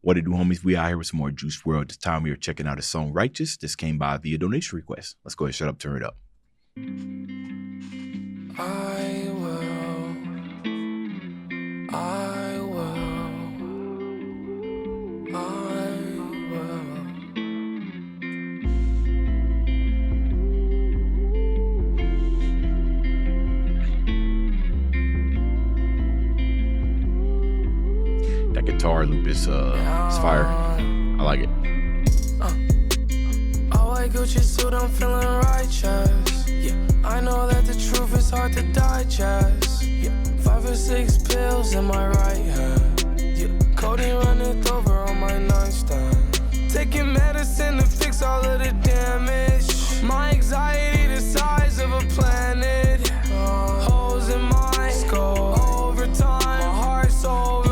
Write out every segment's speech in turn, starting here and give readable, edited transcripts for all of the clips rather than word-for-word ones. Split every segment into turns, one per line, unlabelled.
What it do, homies? We out here with some more Juice WRLD. This time we are checking out his song Righteous. This came by via donation request. Let's go ahead, shut up, turn it up.
I
That guitar loop is fire. I like it.
I like Gucci suit, I'm feeling righteous. Yeah, I know that the truth is hard to digest. Yeah, 5 or 6 pills in my right hand. Yeah, codeine running over on my nightstand. Taking medicine to fix all of the damage. My anxiety the size of a planet. Holes in my skull. Over time, my heart's over.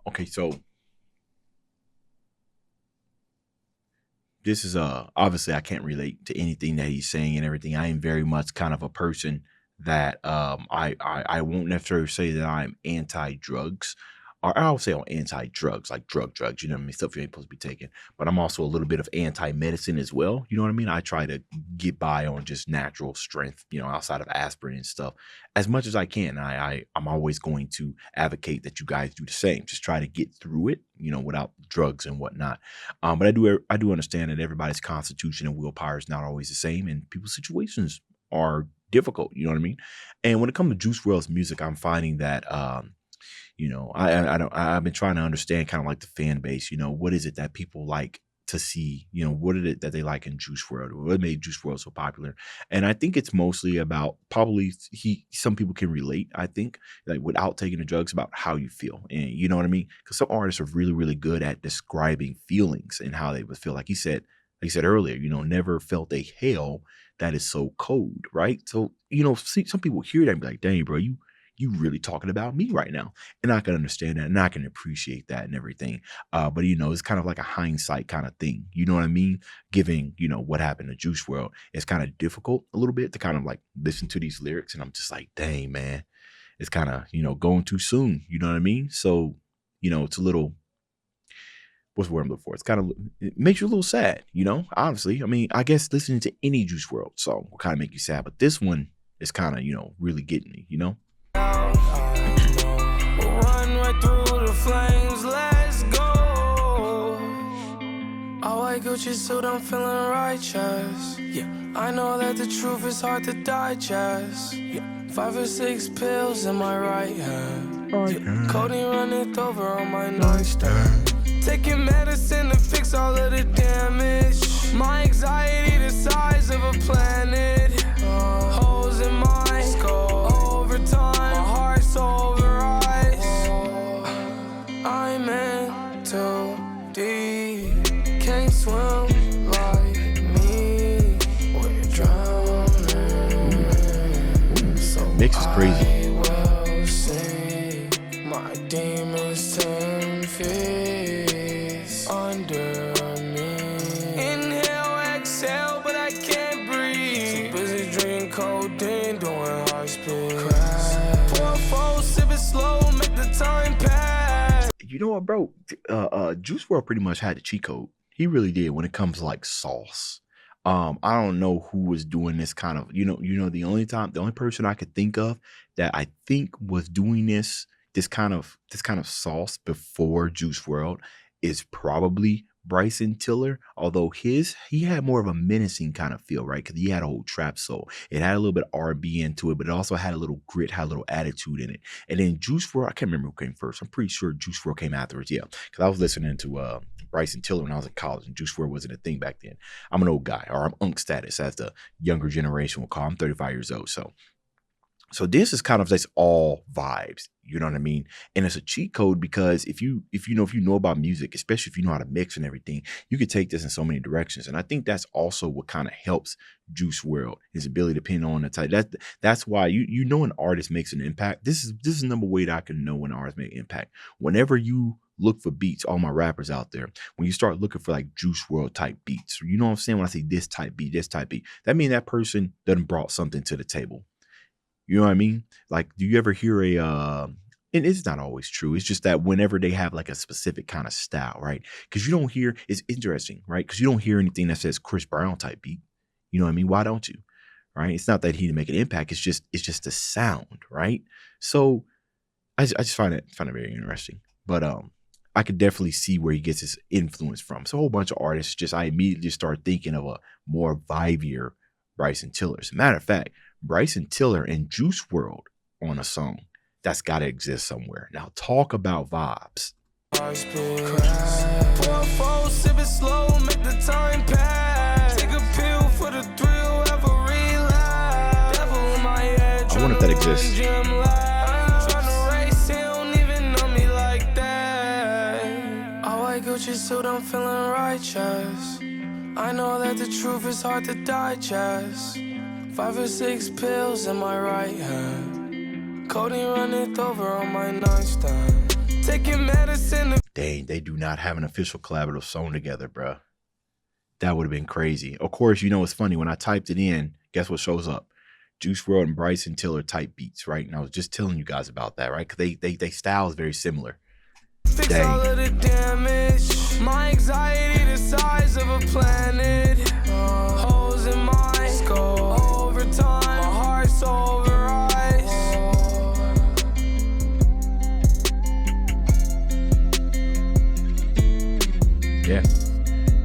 Okay, so this is obviously I can't relate to anything that he's saying and everything. I am very much kind of a person that I won't necessarily say that I'm anti-drugs, or I'll say I'm anti-drugs, like drugs, you know what I mean, stuff you ain't supposed to be taking. But I'm also a little bit of anti-medicine as well. You know what I mean? I try to get by on just natural strength, you know, outside of aspirin and stuff as much as I can. I'm always going to advocate that you guys do the same. Just try to get through it, you know, without drugs and whatnot. But I do understand that everybody's constitution and willpower is not always the same, and people's situations are difficult. You know what I mean? And when it comes to Juice WRLD's music, I'm finding that you know, I've been trying to understand kind of like the fan base, you know, what is it that people like to see, you know, what is it that they like in Juice WRLD? What made Juice WRLD so popular? And I think it's mostly about probably some people can relate, I think, like without taking the drugs, about how you feel. And you know what I mean? Because some artists are really, really good at describing feelings and how they would feel. Like he said earlier, you know, never felt a hell that is so cold, right? So, you know, see, some people hear that and be like, dang, bro, you really talking about me right now. And I can understand that, and I can appreciate that and everything. But, you know, it's kind of like a hindsight kind of thing. You know what I mean? Giving, you know, what happened to Juice WRLD, it's kind of difficult a little bit to kind of like listen to these lyrics. And I'm just like, dang, man, it's kind of, you know, going too soon. You know what I mean? So, you know, it's a little, what's the word I'm looking for? It's kind of, it makes you a little sad, you know, honestly. I mean, I guess listening to any Juice WRLD song will kind of make you sad. But this one is kind of, you know, really getting me, you know?
Run right through the flames, let's go. I like Gucci suit, I'm feeling righteous. Yeah, I know that the truth is hard to digest. Yeah, 5 or 6 pills in my right hand. Yeah, codeine running over on my nightstand. Taking medicine to fix all of the damage. My anxiety the size of a planet. Holes in my skull. Over time, my heart's over ice. I'm in too deep. Can't swim like me. We're drowning. So
Mix is crazy.
I will see my demons 10 feet under me. Inhale, exhale, but I can't breathe. So busy drinking codeine, doing high speed. Pour 4, sip it slow, make the time pass.
You know what, bro? Juice WRLD pretty much had the cheat code. He really did when it comes to like sauce. I don't know who was doing this kind of, you know, the only person I could think of that I think was doing this kind of sauce before Juice WRLD is probably Bryson Tiller, although he had more of a menacing kind of feel, right? Because he had a whole trap soul. It had a little bit of R&B into it, but it also had a little grit, had a little attitude in it. And then Juice WRLD, I can't remember who came first. I'm pretty sure Juice WRLD came afterwards, yeah. Because I was listening to Bryson Tiller when I was in college, and Juice WRLD wasn't a thing back then. I'm an old guy, or I'm unk status, as the younger generation will call. I'm 35 years old, so this is kind of just all vibes, you know what I mean? And it's a cheat code because if you know about music, especially if you know how to mix and everything, you could take this in so many directions. And I think that's also what kind of helps Juice WRLD, his ability to pin on the type. That's why you know an artist makes an impact. This is the number way that I can know when an artist make an impact. Whenever you look for beats, all my rappers out there, when you start looking for like Juice WRLD type beats, you know what I'm saying? When I say this type beat, that means that person done brought something to the table. You know what I mean? Like, do you ever hear and it's not always true. It's just that whenever they have like a specific kind of style, right? Because you don't hear, it's interesting, right? Because you don't hear anything that says Chris Brown type beat. You know what I mean? Why don't you? Right? It's not that he didn't make an impact. It's just the sound, right? So I just find it very interesting. But I could definitely see where he gets his influence from. So a whole bunch of artists, I immediately start thinking of a more vibier Bryson Tiller. As a matter of fact, Bryson Tiller and Juice WRLD on a song that's got to exist somewhere. Now talk about vibes.
I
wonder if that exists.
I'm feeling righteous. I know that the truth is hard to digest. 5 or 6 pills in my right hand. Codeine running over on my nightstand. Taking medicine.
Dang, they do not have an official collaborative song together, bro. That would have been crazy. Of course, you know it's funny. When I typed it in, guess what shows up? Juice WRLD and Bryson Tiller type beats, right? And I was just telling you guys about that, right? Because they style is very similar.
Fix all of the damage. My anxiety the size of a planet. Holes in my skull. Over time, my heart's over ice.
Yeah.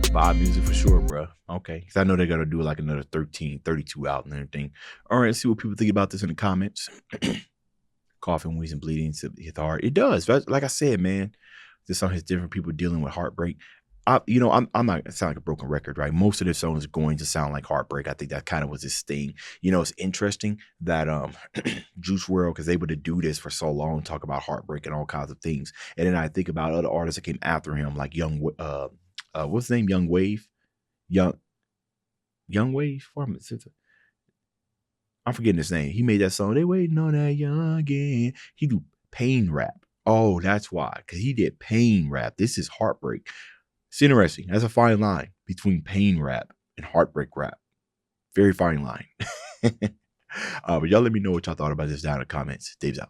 Vibe music for sure, bro. Okay. Because I know they're going to do like another 32 out and everything. All right. Let's see what people think about this in the comments. Coughing, wheezing, bleeding to hit the heart. It does. Like I said, man, this song has different people dealing with heartbreak. I'm not gonna sound like a broken record, right? Most of the songs are going to sound like heartbreak. I think that kind of was his thing. You know, it's interesting that Juice WRLD was able to do this for so long, talk about heartbreak and all kinds of things. And then I think about other artists that came after him, like what's his name? Young Wave. Young Wave? I'm forgetting his name. He made that song. They waiting on that youngin'. He do pain rap. Oh, that's why. Because he did pain rap. This is heartbreak. It's interesting. That's a fine line between pain rap and heartbreak rap. Very fine line. But y'all let me know what y'all thought about this down in the comments. Dave's out.